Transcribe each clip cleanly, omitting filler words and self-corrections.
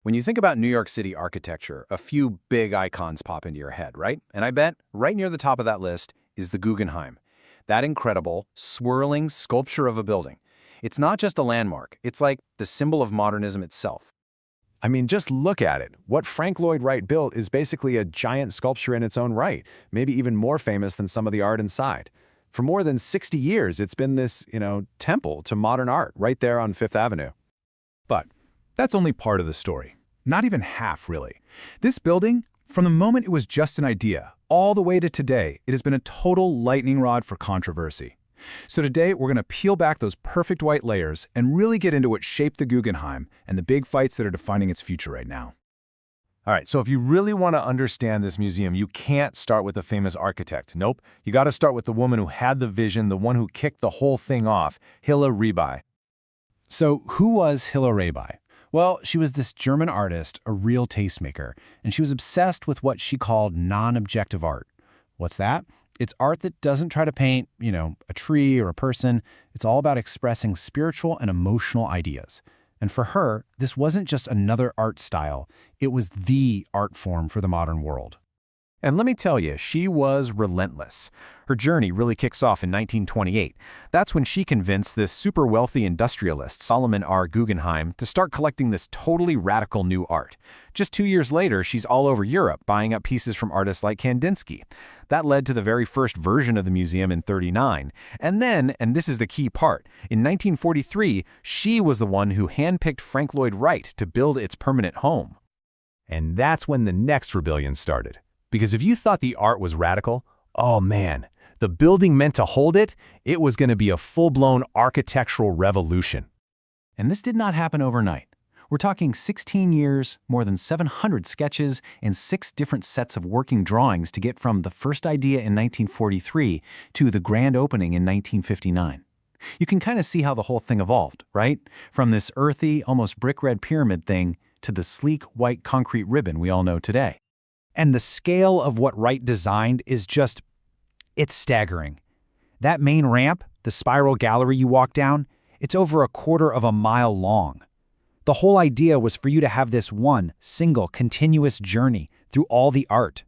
When you think about New York City architecture, a few big icons pop into your head, right? And I bet right near the top of that list is the Guggenheim. That incredible, swirling sculpture of a building. It's not just a landmark, it's like the symbol of modernism itself. I mean, just look at it. What Frank Lloyd Wright built is basically a giant sculpture in its own right, maybe even more famous than some of the art inside. For more than 60 years, it's been this, temple to modern art right there on Fifth Avenue. But that's only part of the story. Not even half, really. This building, from the moment it was just an idea, all the way to today, it has been a total lightning rod for controversy. So today, we're going to peel back those perfect white layers and really get into what shaped the Guggenheim and the big fights that are defining its future right now. All right, so if you really want to understand this museum, you can't start with a famous architect. Nope, you got to start with the woman who had the vision, the one who kicked the whole thing off, Hilla Riebai. So who was Hilla Riebai? Well, she was this German artist, a real tastemaker, and she was obsessed with what she called non-objective art. What's that? It's art that doesn't try to paint, a tree or a person. It's all about expressing spiritual and emotional ideas. And for her, this wasn't just another art style. It was the art form for the modern world. And let me tell you, she was relentless. Her journey really kicks off in 1928. That's when she convinced this super wealthy industrialist, Solomon R. Guggenheim, to start collecting this totally radical new art. Just 2 years later, she's all over Europe buying up pieces from artists like Kandinsky. That led to the very first version of the museum in '39. And then, and this is the key part, in 1943, she was the one who handpicked Frank Lloyd Wright to build its permanent home. And that's when the next rebellion started. Because if you thought the art was radical, oh man, the building meant to hold it, it was going to be a full-blown architectural revolution. And this did not happen overnight. We're talking 16 years, more than 700 sketches, and 6 different sets of working drawings to get from the first idea in 1943 to the grand opening in 1959. You can kind of see how the whole thing evolved, right? From this earthy, almost brick-red pyramid thing to the sleek, white concrete ribbon we all know today. And the scale of what Wright designed is it's staggering. That main ramp, the spiral gallery you walk down, it's over 1/4 of a mile long. The whole idea was for you to have this one single continuous journey through all the art.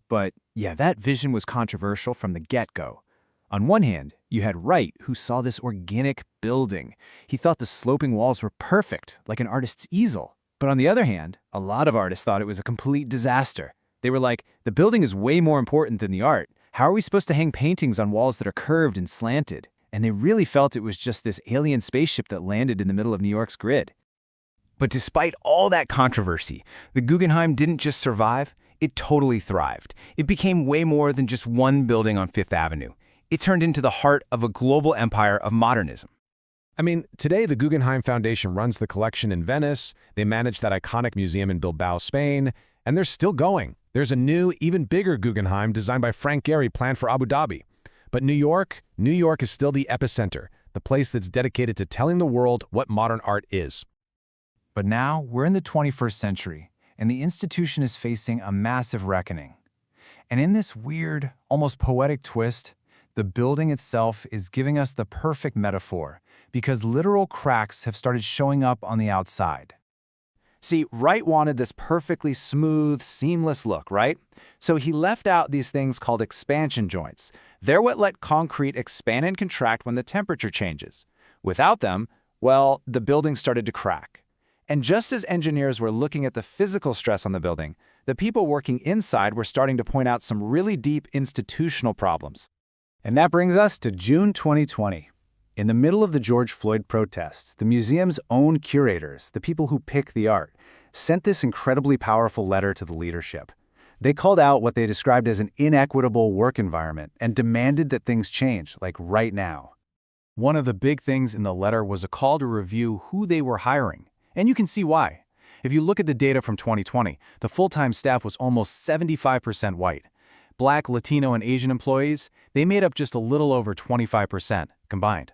But yeah, that vision was controversial from the get-go. On one hand, you had Wright, who saw this organic building. He thought the sloping walls were perfect, like an artist's easel. But on the other hand, a lot of artists thought it was a complete disaster. They were like, the building is way more important than the art. How are we supposed to hang paintings on walls that are curved and slanted? And they really felt it was just this alien spaceship that landed in the middle of New York's grid. But despite all that controversy, the Guggenheim didn't just survive, it totally thrived. It became way more than just one building on Fifth Avenue. It turned into the heart of a global empire of modernism. I mean, today the Guggenheim Foundation runs the collection in Venice, they manage that iconic museum in Bilbao, Spain, and they're still going. There's a new, even bigger Guggenheim designed by Frank Gehry planned for Abu Dhabi. But New York is still the epicenter, the place that's dedicated to telling the world what modern art is. But now we're in the 21st century, and the institution is facing a massive reckoning. And in this weird, almost poetic twist, the building itself is giving us the perfect metaphor, because literal cracks have started showing up on the outside. See, Wright wanted this perfectly smooth, seamless look, right? So he left out these things called expansion joints. They're what let concrete expand and contract when the temperature changes. Without them, well, the building started to crack. And just as engineers were looking at the physical stress on the building, the people working inside were starting to point out some really deep institutional problems. And that brings us to June 2020. In the middle of the George Floyd protests, the museum's own curators, the people who pick the art, sent this incredibly powerful letter to the leadership. They called out what they described as an inequitable work environment and demanded that things change, like right now. One of the big things in the letter was a call to review who they were hiring. And you can see why. If you look at the data from 2020, the full-time staff was almost 75% white. Black, Latino, and Asian employees, they made up just a little over 25% combined.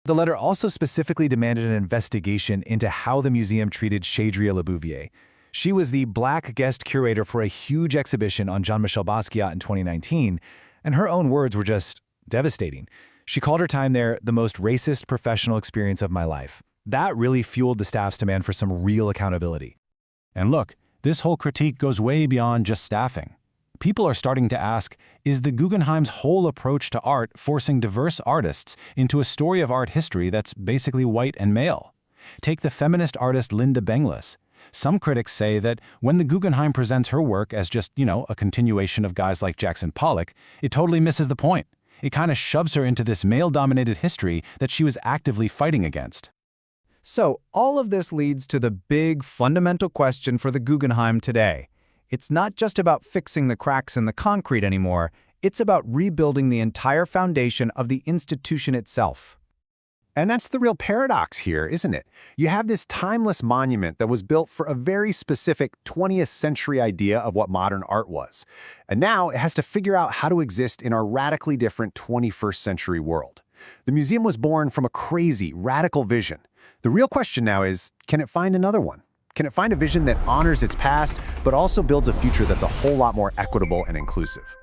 The letter also specifically demanded an investigation into how the museum treated Chadria Lebouvier. She was the Black guest curator for a huge exhibition on Jean-Michel Basquiat in 2019, and her own words were just devastating. She called her time there the most racist professional experience of my life. That really fueled the staff's demand for some real accountability. And look, this whole critique goes way beyond just staffing. People are starting to ask, is the Guggenheim's whole approach to art forcing diverse artists into a story of art history that's basically white and male? Take the feminist artist Linda Benglis. Some critics say that when the Guggenheim presents her work as just, a continuation of guys like Jackson Pollock, it totally misses the point. It kind of shoves her into this male-dominated history that she was actively fighting against. So, all of this leads to the big, fundamental question for the Guggenheim today. It's not just about fixing the cracks in the concrete anymore, it's about rebuilding the entire foundation of the institution itself. And that's the real paradox here, isn't it? You have this timeless monument that was built for a very specific 20th century idea of what modern art was. And now it has to figure out how to exist in our radically different 21st century world. The museum was born from a crazy, radical vision. The real question now is, can it find another one? Can it find a vision that honors its past, but also builds a future that's a whole lot more equitable and inclusive?